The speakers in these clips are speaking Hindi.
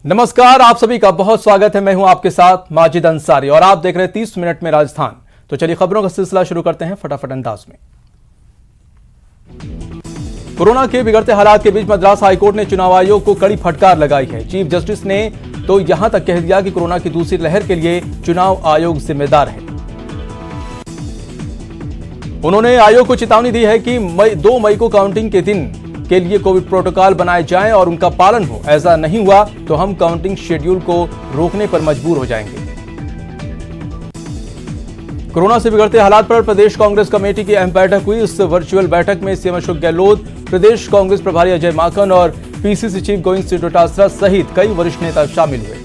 नमस्कार, आप सभी का बहुत स्वागत है। मैं हूं आपके साथ माजिद अंसारी और आप देख रहे हैं 30 मिनट में राजस्थान। तो चलिए खबरों का सिलसिला शुरू करते हैं फटाफट अंदाज में। कोरोना के बिगड़ते हालात के बीच मद्रास हाईकोर्ट ने चुनाव आयोग को कड़ी फटकार लगाई है। चीफ जस्टिस ने तो यहां तक कह दिया कि कोरोना की दूसरी लहर के लिए चुनाव आयोग जिम्मेदार है। उन्होंने आयोग को चेतावनी दी है कि 2 मई को काउंटिंग के दिन के लिए कोविड प्रोटोकॉल बनाए जाएं और उनका पालन हो। ऐसा नहीं हुआ तो हम काउंटिंग शेड्यूल को रोकने पर मजबूर हो जाएंगे। कोरोना से बिगड़ते हालात पर प्रदेश कांग्रेस कमेटी की अहम बैठक हुई। इस वर्चुअल बैठक में सीएम अशोक गहलोत, प्रदेश कांग्रेस प्रभारी अजय माकन और पीसीसी चीफ गोविंद सिंह डोटासरा सहित कई वरिष्ठ नेता शामिल हुए।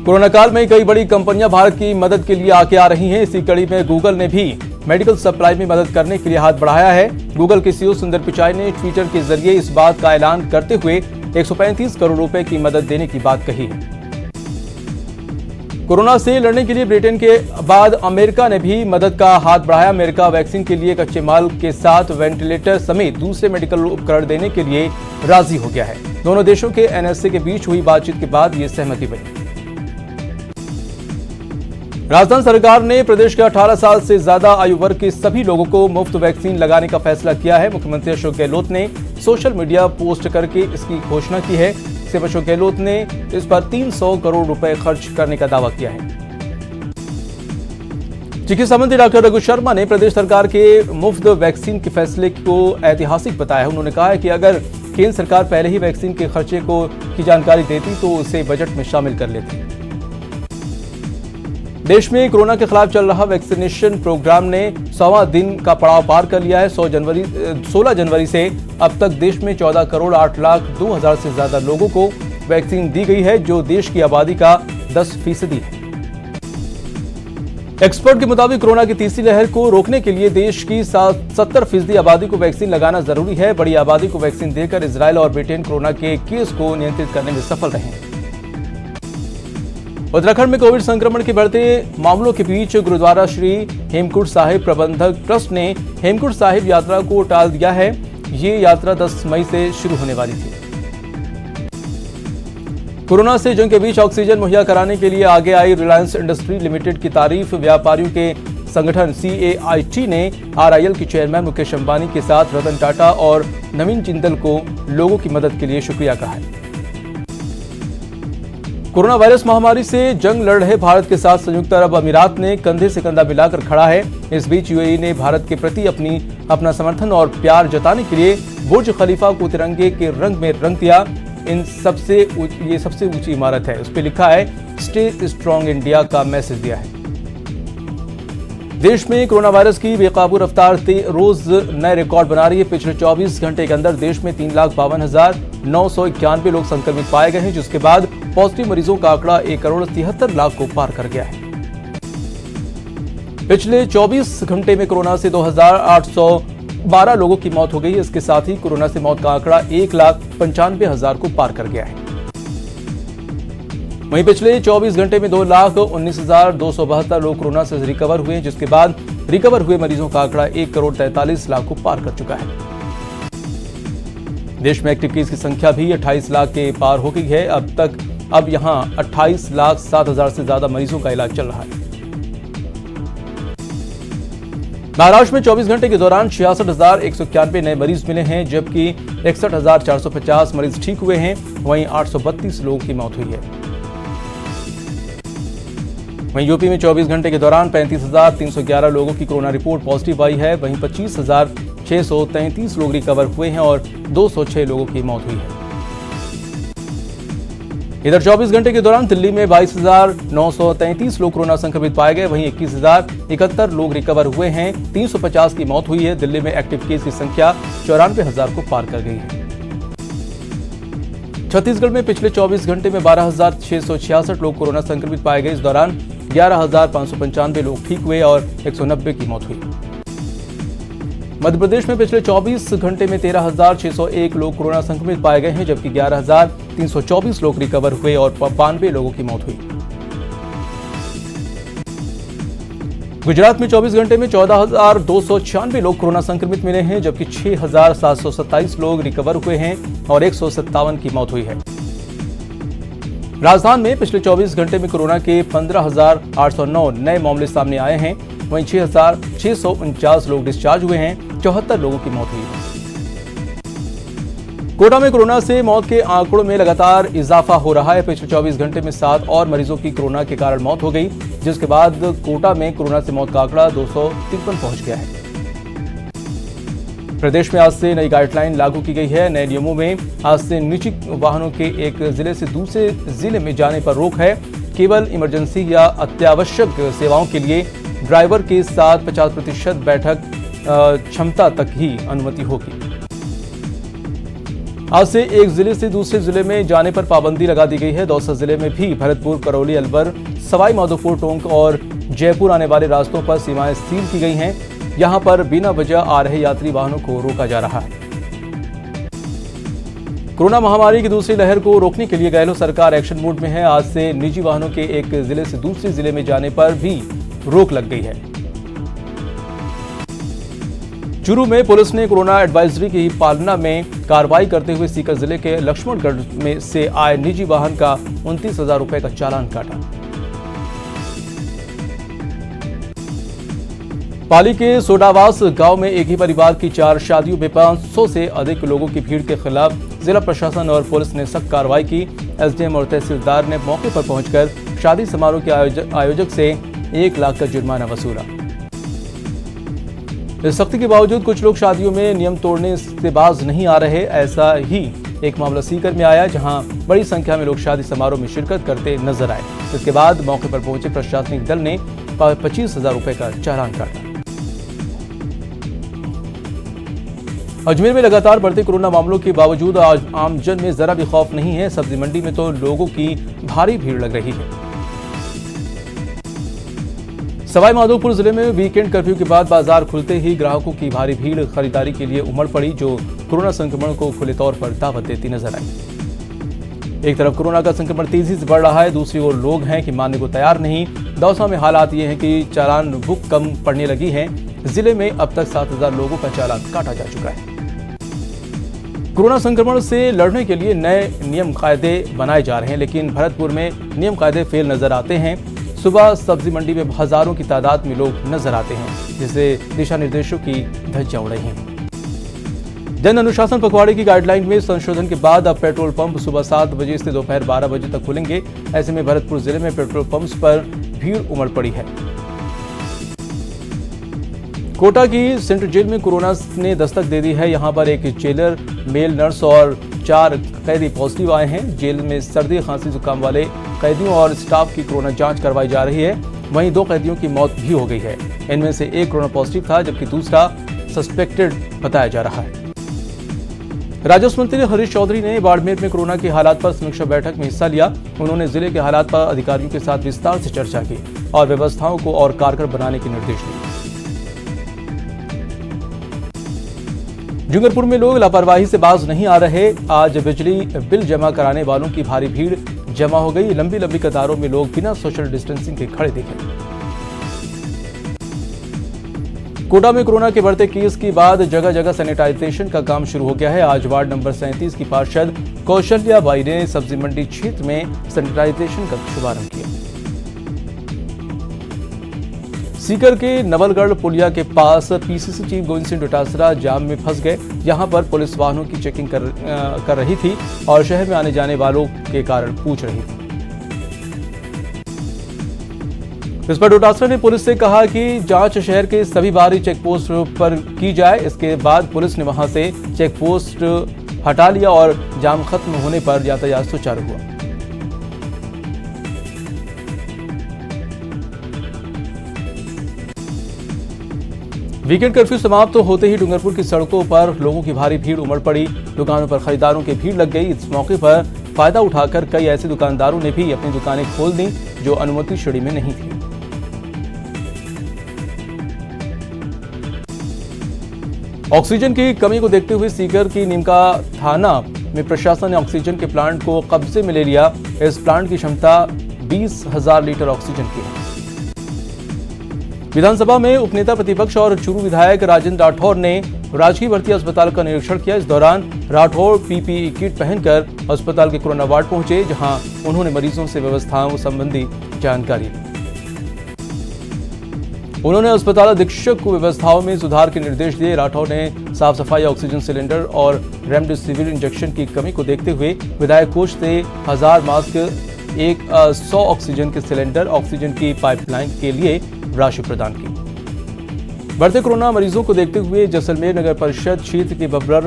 कोरोना काल में कई बड़ी कंपनियां भारत की मदद के लिए आगे आ रही हैं। इसी कड़ी में गूगल ने भी मेडिकल सप्लाई में मदद करने के लिए हाथ बढ़ाया है। गूगल के सीईओ सुंदर पिचाई ने ट्विटर के जरिए इस बात का ऐलान करते हुए 135 करोड़ रुपए की मदद देने की बात कही है। कोरोना से लड़ने के लिए ब्रिटेन के बाद अमेरिका ने भी मदद का हाथ बढ़ाया। अमेरिका वैक्सीन के लिए कच्चे माल के साथ वेंटिलेटर समेत दूसरे मेडिकल उपकरण देने के लिए राजी हो गया है। दोनों देशों के एनएसए के बीच हुई बातचीत के बाद यह सहमति बनी। राजस्थान सरकार ने प्रदेश के 18 साल से ज्यादा आयु वर्ग के सभी लोगों को मुफ्त वैक्सीन लगाने का फैसला किया है। मुख्यमंत्री अशोक गहलोत ने सोशल मीडिया पोस्ट करके इसकी घोषणा की है। सीएम अशोक गहलोत ने इस पर 300 करोड़ रुपए खर्च करने का दावा किया है। चिकित्सा मंत्री डॉक्टर रघु शर्मा ने प्रदेश सरकार के मुफ्त वैक्सीन के फैसले को ऐतिहासिक बताया। उन्होंने कहा है कि अगर केंद्र सरकार पहले ही वैक्सीन के खर्चे की जानकारी देती तो उसे बजट में शामिल कर लेती। देश में कोरोना के खिलाफ चल रहा वैक्सीनेशन प्रोग्राम ने 100वां दिन का पड़ाव पार कर लिया है। 16 जनवरी से अब तक देश में 14 करोड़ 8 लाख 2 हजार से ज्यादा लोगों को वैक्सीन दी गई है, जो देश की आबादी का 10% है। एक्सपर्ट के मुताबिक कोरोना की तीसरी लहर को रोकने के लिए देश की 70% आबादी को वैक्सीन लगाना जरूरी है। बड़ी आबादी को वैक्सीन देकर इजरायल और ब्रिटेन कोरोना के केस को नियंत्रित करने में सफल रहे हैं। उत्तराखंड में कोविड संक्रमण के बढ़ते मामलों के बीच गुरुद्वारा श्री हेमकुंड साहिब प्रबंधक ट्रस्ट ने हेमकुंड साहिब यात्रा को टाल दिया है। ये यात्रा 10 मई से शुरू होने वाली थी। कोरोना से जंग के बीच ऑक्सीजन मुहैया कराने के लिए आगे आई रिलायंस इंडस्ट्री लिमिटेड की तारीफ व्यापारियों के संगठन CAIT ने RIL के चेयरमैन मुकेश अंबानी के साथ रतन टाटा और नवीन जिंदल को लोगों की मदद के लिए शुक्रिया कहा है। कोरोना वायरस महामारी से जंग लड़ रहे भारत के साथ संयुक्त अरब अमीरात ने कंधे से कंधा मिलाकर खड़ा है। इस बीच यूएई ने भारत के प्रति अपना समर्थन और प्यार जताने के लिए बुर्ज खलीफा को तिरंगे के रंग में रंग दिया। ये सबसे ऊंची इमारत है, उस पर लिखा है स्टे स्ट्रॉन्ग इंडिया का मैसेज दिया है। देश में कोरोना वायरस की बेकाबू रफ्तार रोज नए रिकॉर्ड बना रही है। पिछले 24 घंटे के अंदर देश में 3,52,991 लोग संक्रमित पाए गए हैं, जिसके बाद पॉजिटिव मरीजों का आंकड़ा 1,73,00,000 को पार कर गया है। पिछले 24 घंटे में कोरोना से 2,812 लोगों की मौत हो गई है। इसके साथ ही कोरोना से मौत का आंकड़ा 1,95,000 को पार कर गया है। वहीं पिछले 24 घंटे में 2,19,272 लोग कोरोना से रिकवर हुए, जिसके बाद रिकवर हुए मरीजों का आंकड़ा 1,43,00,000 को पार कर चुका है। देश में एक्टिव केस की संख्या भी 28 लाख के पार हो गई है। अब यहां 28,07,000 से ज्यादा मरीजों का इलाज चल रहा है। महाराष्ट्र में 24 घंटे के दौरान 66,191 नए मरीज मिले हैं, जबकि 61,450 मरीज ठीक हुए हैं। वहीं 832 लोगों की मौत हुई है। वहीं यूपी में 24 घंटे के दौरान 35,311 लोगों की कोरोना रिपोर्ट पॉजिटिव आई है। वहीं 25,633 लोग रिकवर हुए हैं और 206 लोगों की मौत हुई है। इधर 24 घंटे के दौरान दिल्ली में 22,933 लोग कोरोना संक्रमित पाए गए। वहीं 21,071 लोग रिकवर हुए हैं। 350 की मौत हुई है। दिल्ली में एक्टिव केस की संख्या 94,000 को पार कर गई है। छत्तीसगढ़ में पिछले 24 घंटे में 12,666 लोग कोरोना संक्रमित पाए गए। इस दौरान 11,595 लोग ठीक हुए और 190 की मौत हुई। मध्य प्रदेश में पिछले 24 घंटे में 13,601 लोग कोरोना संक्रमित पाए गए हैं, जबकि 11,324 लोग रिकवर हुए और 92 लोगों की मौत हुई। गुजरात में 24 घंटे में 14,296 लोग कोरोना संक्रमित मिले हैं, जबकि 6,727 लोग रिकवर हुए हैं और 157 की मौत हुई है। राजस्थान में पिछले 24 घंटे में कोरोना के 15,809 नए मामले सामने आए हैं। वहीं 6,649 लोग डिस्चार्ज हुए हैं, 74 लोगों की मौत हुई है। कोटा में कोरोना से मौत के आंकड़ों में लगातार इजाफा हो रहा है। पिछले 24 घंटे में 7 और मरीजों की कोरोना के कारण मौत हो गई, जिसके बाद कोटा में कोरोना से मौत का आंकड़ा 253 पहुंच गया है। प्रदेश में आज से नई गाइडलाइन लागू की गई है। नए नियमों में आज से निजी वाहनों के एक जिले से दूसरे जिले में जाने पर रोक है। केवल इमरजेंसी या अत्यावश्यक सेवाओं के लिए ड्राइवर के साथ 50% बैठक क्षमता तक ही अनुमति होगी। आज से एक जिले से दूसरे जिले में जाने पर पाबंदी लगा दी गई है। दौसा जिले में भी भरतपुर, करौली, अलवर, सवाई माधोपुर, टोंक और जयपुर आने वाले रास्तों पर सीमाएं सील की गई हैं। यहां पर बिना वजह आ रहे यात्री वाहनों को रोका जा रहा है। कोरोना महामारी की दूसरी लहर को रोकने के लिए गहलोत सरकार एक्शन मोड में है। आज से निजी वाहनों के एक जिले से दूसरे जिले में जाने पर भी रोक लग गई है। चूरू में पुलिस ने कोरोना एडवाइजरी की पालना में कार्रवाई करते हुए सीकर जिले के लक्ष्मणगढ़ में से आए निजी वाहन का 29,000 रुपए का चालान काटा। पाली के सोडावास गांव में एक ही परिवार की 4 शादियों में 500 से अधिक लोगों की भीड़ के खिलाफ जिला प्रशासन और पुलिस ने सख्त कार्रवाई की। एसडीएम और तहसीलदार ने मौके पर पहुंचकर शादी समारोह के आयोजक से 1 लाख का जुर्माना वसूला। इस सख्ती के बावजूद कुछ लोग शादियों में नियम तोड़ने से बाज नहीं आ रहे। ऐसा ही एक मामला सीकर में आया, जहां बड़ी संख्या में लोग शादी समारोह में शिरकत करते नजर आए। इसके बाद मौके पर पहुंचे प्रशासनिक दल ने 25,000 रुपए का चालान काटा। अजमेर में लगातार बढ़ते कोरोना मामलों के बावजूद आज आमजन में जरा भी खौफ नहीं है। सब्जी मंडी में तो लोगों की भारी भीड़ लग रही है। सवाई माधोपुर जिले में वीकेंड कर्फ्यू के बाद बाजार खुलते ही ग्राहकों की भारी भीड़ खरीदारी के लिए उमड़ पड़ी, जो कोरोना संक्रमण को खुले तौर पर दावत देती नजर आई। एक तरफ कोरोना का संक्रमण तेजी से बढ़ रहा है, दूसरी ओर लोग हैं कि मानने को तैयार नहीं। दौसा में हालात ये हैं कि चालान बुक कम पड़ने लगी है। जिले में अब तक 7,000 लोगों का चालान काटा जा चुका है। कोरोना संक्रमण से लड़ने के लिए नए नियम कायदे बनाए जा रहे हैं, लेकिन भरतपुर में नियम कायदे फेल नजर आते हैं। सुबह सब्जी मंडी में हजारों की तादाद में लोग नजर आते हैं, जिससे दिशा निर्देशों की धज्जियां उड़ रही हैं। जन अनुशासन पखवाड़े की गाइडलाइन में संशोधन के बाद अब पेट्रोल पंप सुबह 7 बजे से दोपहर 12 बजे तक खुलेंगे। ऐसे में भरतपुर जिले में पेट्रोल पंप्स पर भीड़ उमड़ पड़ी है। कोटा की सेंट्रल जेल में कोरोना ने दस्तक दे दी है। यहां पर एक जेलर, मेल नर्स और 4 कैदी पॉजिटिव आए हैं। जेल में सर्दी, खांसी, जुकाम वाले कैदियों और स्टाफ की कोरोना जांच करवाई जा रही है। वहीं 2 कैदियों की मौत भी हो गई है। इनमें से एक कोरोना पॉजिटिव था, जबकि दूसरा सस्पेक्टेड बताया जा रहा है। राजस्व मंत्री हरीश चौधरी ने बाड़मेर में कोरोना के हालात पर समीक्षा बैठक में हिस्सा लिया। उन्होंने जिले के हालात पर अधिकारियों के साथ विस्तार से चर्चा की और व्यवस्थाओं को और कारगर बनाने के निर्देश दिए। डूंगरपुर में लोग लापरवाही से बाज नहीं आ रहे। आज बिजली बिल जमा कराने वालों की भारी भीड़ जमा हो गई। लंबी लंबी कतारों में लोग बिना सोशल डिस्टेंसिंग के खड़े दिखे। कोटा में कोरोना के बढ़ते केस के बाद जगह जगह सैनिटाइजेशन का काम शुरू हो गया है। आज वार्ड नंबर 37 की पार्षद कौशल्या बाई ने सब्जी मंडी क्षेत्र में सैनिटाइजेशन का शुभारंभ किया। सीकर के नवलगढ़ पुलिया के पास पीसीसी चीफ गोविंद सिंह डोटासरा जाम में फंस गए। यहां पर पुलिस वाहनों की चेकिंग कर रही थी और शहर में आने जाने वालों के कारण पूछ रही थी। इस पर डोटासरा ने पुलिस से कहा कि जांच शहर के सभी बाहरी चेकपोस्ट पर की जाए। इसके बाद पुलिस ने वहां से चेकपोस्ट हटा लिया और जाम खत्म होने पर यातायात सुचारू हुआ। वीकेंड कर्फ्यू समाप्त होते ही डूंगरपुर की सड़कों पर लोगों की भारी भीड़ उमड़ पड़ी। दुकानों पर खरीदारों की भीड़ लग गई। इस मौके पर फायदा उठाकर कई ऐसे दुकानदारों ने भी अपनी दुकानें खोल दी जो अनुमति श्रेणी में नहीं थी। ऑक्सीजन की कमी को देखते हुए सीकर की नीमका थाना में प्रशासन ने ऑक्सीजन के प्लांट को कब्जे में ले लिया। इस प्लांट की क्षमता 20,000 लीटर ऑक्सीजन की है। विधानसभा में उपनेता प्रतिपक्ष और चूरू विधायक राजेंद्र राठौर ने राजकीय भर्ती अस्पताल का निरीक्षण किया। इस दौरान राठौर पीपीई किट पहनकर अस्पताल के कोरोना वार्ड पहुंचे, जहां उन्होंने मरीजों से व्यवस्थाओं संबंधी जानकारी ली। उन्होंने अस्पताल अधीक्षक को व्यवस्थाओं में सुधार के निर्देश दिए। राठौर ने साफ सफाई, ऑक्सीजन सिलेंडर और रेमडेसिविर इंजेक्शन की कमी को देखते हुए विधायक कोष से 1000 मास्क, 100 ऑक्सीजन के सिलेंडर, ऑक्सीजन की पाइपलाइन के लिए राशि प्रदान की। बढ़ते कोरोना मरीजों को देखते हुए जैसलमेर नगर परिषद क्षेत्र के बबरर,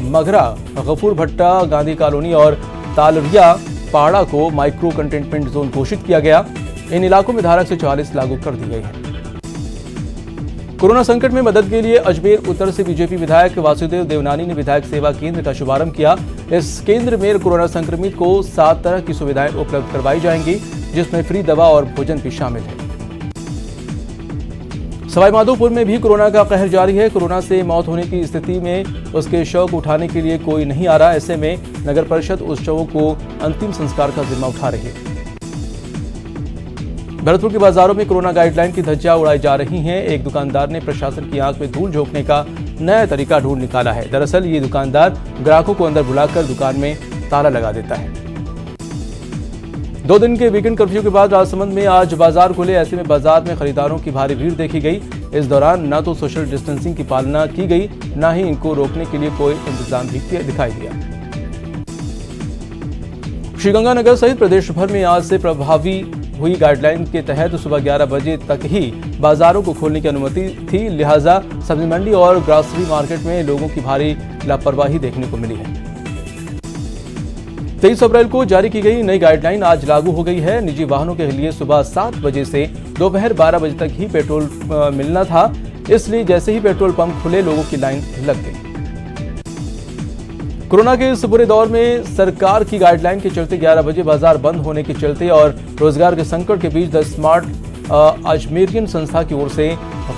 मगरा, गफूर भट्टा, गांधी कॉलोनी और तालरिया पहाड़ा को माइक्रो कंटेनमेंट जोन घोषित किया गया। इन इलाकों में धारा 144 लागू कर दी गई है। कोरोना संकट में मदद के लिए अजमेर उत्तर से बीजेपी विधायक वासुदेव देवनानी ने विधायक सेवा केंद्र का शुभारंभ किया। इस केंद्र में कोरोना संक्रमित को 7 तरह की सुविधाएं उपलब्ध करवाई जाएंगी, जिसमें फ्री दवा और भोजन भी शामिल है। सवाईमाधोपुर में भी कोरोना का कहर जारी है। कोरोना से मौत होने की स्थिति में उसके शव को उठाने के लिए कोई नहीं आ रहा। ऐसे में नगर परिषद उस शवों को अंतिम संस्कार का जिम्मा उठा रही है। भरतपुर के बाजारों में कोरोना गाइडलाइन की धज्जियां उड़ाई जा रही हैं। एक दुकानदार ने प्रशासन की आंख में धूल झोंकने का नया तरीका ढूंढ निकाला है। दरअसल ये दुकानदार ग्राहकों को अंदर बुलाकर दुकान में ताला लगा देता है। 2 दिन के वीकेंड कर्फ्यू के बाद राजसमंद में आज बाजार खुले। ऐसे में बाजार में खरीदारों की भारी भीड़ देखी गई। इस दौरान न तो सोशल डिस्टेंसिंग की पालना की गई, न ही इनको रोकने के लिए कोई इंतजाम भी दिखाई दिया। श्रीगंगानगर सहित प्रदेश भर में आज से प्रभावी हुई गाइडलाइन के तहत सुबह 11 बजे तक ही बाजारों को खोलने की अनुमति थी। लिहाजा सब्जी मंडी और ग्रोसरी मार्केट में लोगों की भारी लापरवाही देखने को मिली है। 23 अप्रैल को जारी की गई नई गाइडलाइन आज लागू हो गई है। निजी वाहनों के लिए सुबह 7 बजे से दोपहर 12 बजे तक ही पेट्रोल मिलना था। इसलिए जैसे ही पेट्रोल पंप खुले, लोगों की लाइन लग गई। कोरोना के इस बुरे दौर में सरकार की गाइडलाइन के चलते 11 बजे बाजार बंद होने के चलते और रोजगार के संकट के बीच द स्मार्ट अजमेरियन संस्था की ओर से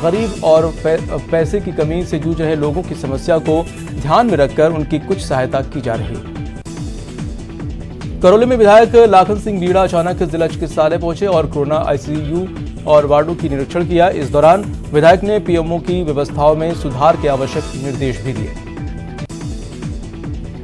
गरीब और पैसे की कमी से जूझ रहे लोगों की समस्या को ध्यान में रखकर उनकी कुछ सहायता की जा रही है। करौली में विधायक लाखन सिंह बीड़ा अचानक जिला चिकित्सालय पहुंचे और कोरोना आईसीयू और वार्डों की निरीक्षण किया। इस दौरान विधायक ने पीएमओ की व्यवस्थाओं में सुधार के आवश्यक निर्देश भी दिए।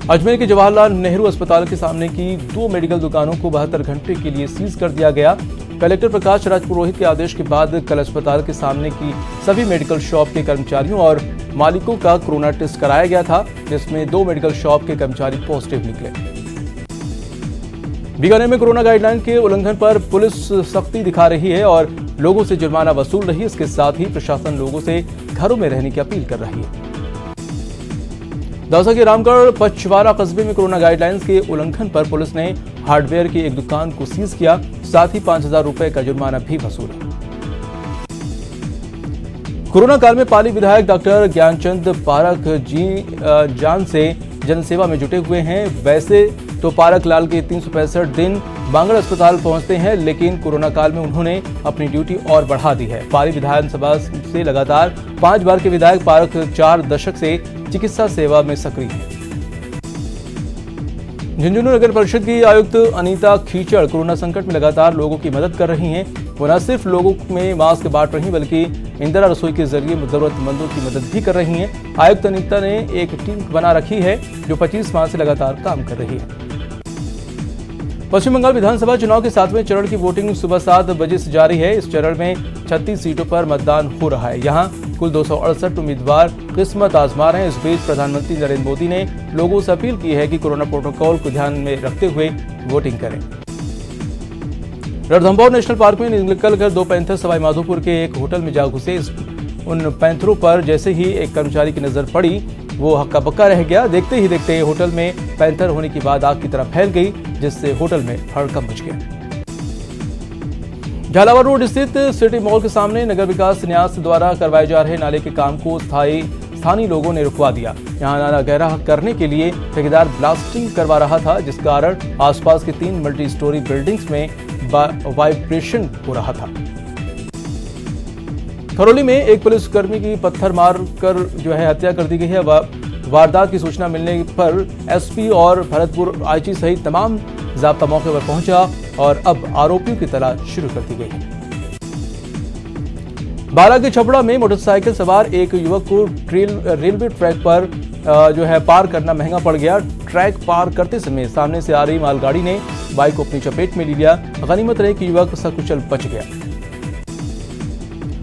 अजमेर के जवाहरलाल नेहरू अस्पताल के सामने की 2 मेडिकल दुकानों को 72 घंटे के लिए सीज कर दिया गया। कलेक्टर प्रकाश राज पुरोहित के आदेश के बाद कल अस्पताल के सामने की सभी मेडिकल शॉप के कर्मचारियों और मालिकों का कोरोना टेस्ट कराया गया था, जिसमें 2 मेडिकल शॉप के कर्मचारी पॉजिटिव निकले। बीकानेर में कोरोना गाइडलाइन के उल्लंघन पर पुलिस सख्ती दिखा रही है और लोगों से जुर्माना वसूल रही है। इसके साथ ही प्रशासन लोगों से घरों में रहने की अपील कर रही है। दौसा के रामगढ़ पचवारा कस्बे में कोरोना गाइडलाइंस के उल्लंघन पर पुलिस ने हार्डवेयर की एक दुकान को सीज किया, साथ ही 5000 रुपए का जुर्माना भी वसूला। कोरोना काल में पाली विधायक डॉक्टर ज्ञानचंद पारख जी जान से जनसेवा में जुटे हुए हैं। वैसे तो पारख लाल के 365 दिन बांगड़ अस्पताल पहुंचते हैं, लेकिन कोरोना काल में उन्होंने अपनी ड्यूटी और बढ़ा दी है। पाली विधानसभा से लगातार 5 बार के विधायक पारख 4 दशक से चिकित्सा सेवा में सक्रिय है। झुंझुनू नगर परिषद की आयुक्त अनीता खीचड़ कोरोना संकट में लगातार लोगों की मदद कर रही हैं। वो न सिर्फ लोगों में मास्क बांट रही बल्कि इंदिरा रसोई के जरिए जरूरतमंदों की मदद भी कर रही हैं। आयुक्त अनीता ने एक टीम बना रखी है जो 25 माह से लगातार काम कर रही है। पश्चिम बंगाल विधानसभा चुनाव के 7वें चरण की वोटिंग सुबह 7 बजे से जारी है। इस चरण में 36 सीटों पर मतदान हो रहा है। यहां कुल 268 उम्मीदवार किस्मत आजमा रहे हैं। इस बीच प्रधानमंत्री नरेंद्र मोदी ने लोगों से अपील की है कि कोरोना प्रोटोकॉल को ध्यान में रखते हुए वोटिंग करें। रणथंभौर नेशनल पार्क में निकलकर 2 पैंथर सवाईमाधोपुर के एक होटल में जा घुसे। उन पैंथरों पर जैसे ही एक कर्मचारी की नजर पड़ी, वो हक्का बक्का रह गया। देखते ही देखते होटल में पैंथर होने की बात आग की तरह फैल गई, जिससे होटल में हड़कंप मच गया। झालावाड़ रोड स्थित सिटी मॉल के सामने नगर विकास न्यास द्वारा करवाए जा रहे नाले के काम को स्थानीय लोगों ने रुकवा दिया। यहां नाला गहरा करने के लिए ठेकेदार ब्लास्टिंग करवा रहा था, जिस कारण आसपास के 3 मल्टी स्टोरी बिल्डिंग्स में वाइब्रेशन हो रहा था। खरौली में एक पुलिसकर्मी की पत्थर मारकर हत्या कर दी गई है। वारदात की सूचना मिलने पर एसपी और भरतपुर आईजी सहित तमाम जाब्ता मौके पर पहुंचा और अब आरोपियों की तलाश शुरू कर दी गई है। बारा के छपड़ा में मोटरसाइकिल सवार एक युवक को रेलवे ट्रैक पर पार करना महंगा पड़ गया। ट्रैक पार करते समय सामने से आ रही मालगाड़ी ने बाइक को अपनी चपेट में ले लिया। गनीमत रहे कि युवक सकुशल बच गया।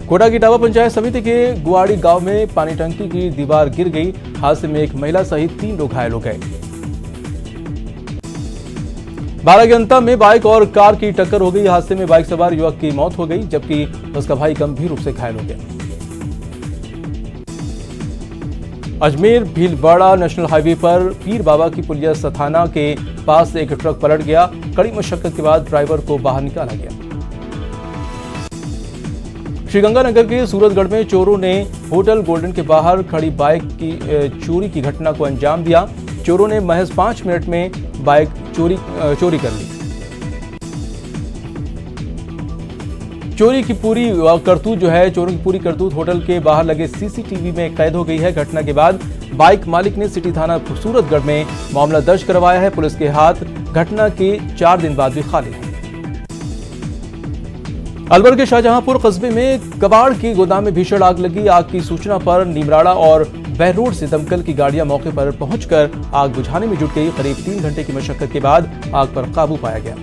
कोटा की टावा पंचायत समिति के गुआड़ी गांव में पानी टंकी की दीवार गिर गई। हादसे में एक महिला सहित 3 लोग घायल हो गए। बारा के अंता में बाइक और कार की टक्कर हो गई। हादसे में बाइक सवार युवक की मौत हो गई, जबकि उसका भाई गंभीर रूप से घायल हो गया। अजमेर भीलवाड़ा नेशनल हाईवे पर पीर बाबा की पुलिया सथाना के पास एक ट्रक पलट गया। कड़ी मशक्कत के बाद ड्राइवर को बाहर निकाला गया। श्रीगंगानगर के सूरतगढ़ में चोरों ने होटल गोल्डन के बाहर खड़ी बाइक की चोरी की घटना को अंजाम दिया। चोरों ने महज 5 मिनट में बाइक चोरी कर ली। चोरों की पूरी करतूत होटल के बाहर लगे सीसीटीवी में कैद हो गई है। घटना के बाद बाइक मालिक ने सिटी थाना सूरतगढ़ में मामला दर्ज करवाया है। पुलिस के हाथ घटना के 4 दिन बाद भी खाली है। अलवर के शाहजहांपुर कस्बे में कबाड़ की गोदाम में भीषण आग लगी। आग की सूचना पर नीमराड़ा और बहरोड से दमकल की गाड़ियां मौके पर पहुंचकर आग बुझाने में जुट गई। करीब 3 घंटे की मशक्कत के बाद आग पर काबू पाया गया।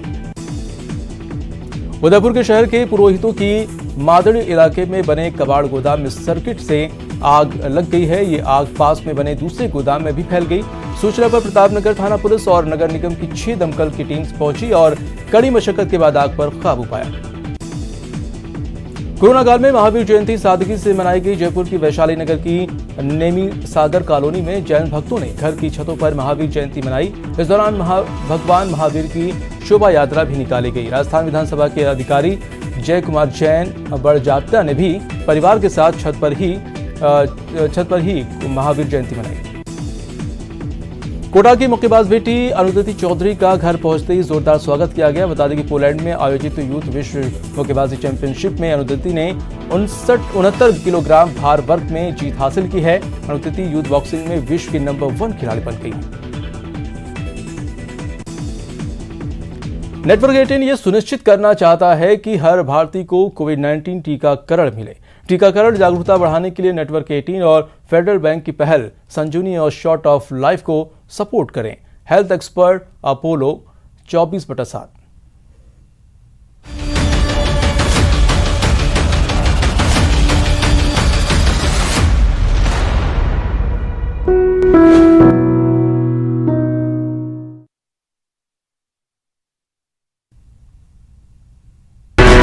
उदयपुर के शहर के पुरोहितों की मादड़ी इलाके में बने कबाड़ गोदाम में सर्किट से आग लग गई है। ये आग पास में बने दूसरे गोदाम में भी फैल गई। सूचना पर प्रतापनगर थाना पुलिस और नगर निगम की 6 दमकल की टीम्स पहुंची और कड़ी मशक्कत के बाद आग पर काबू पाया। कोरोना काल में महावीर जयंती सादगी से मनाई गई। जयपुर की वैशाली नगर की नेमी सागर कॉलोनी में जैन भक्तों ने घर की छतों पर महावीर जयंती मनाई। इस दौरान भगवान महावीर की शोभा यात्रा भी निकाली गई। राजस्थान विधानसभा के अधिकारी जय कुमार जैन बड़जात्या ने भी परिवार के साथ छत पर ही महावीर जयंती मनाई। कोटा की मुक्केबाज बेटी अनुदति चौधरी का घर पहुंचते ही जोरदार स्वागत किया गया। बता दें कि पोलैंड में आयोजित यूथ विश्व मुक्केबाजी चैंपियनशिप में अनुदति ने 69 किलोग्राम भार वर्ग में जीत हासिल की है। अनुदति यूथ बॉक्सिंग में विश्व की नंबर 1 खिलाड़ी बन गई है। नेटवर्क 18 ये सुनिश्चित करना चाहता है कि हर भारतीय को कोविड-19 टीकाकरण मिले। टीकाकरण जागरूकता बढ़ाने के लिए नेटवर्क 18 और फेडरल बैंक की पहल संजीवनी और शॉर्ट ऑफ लाइफ को सपोर्ट करें। Health expert Apollo 24/7।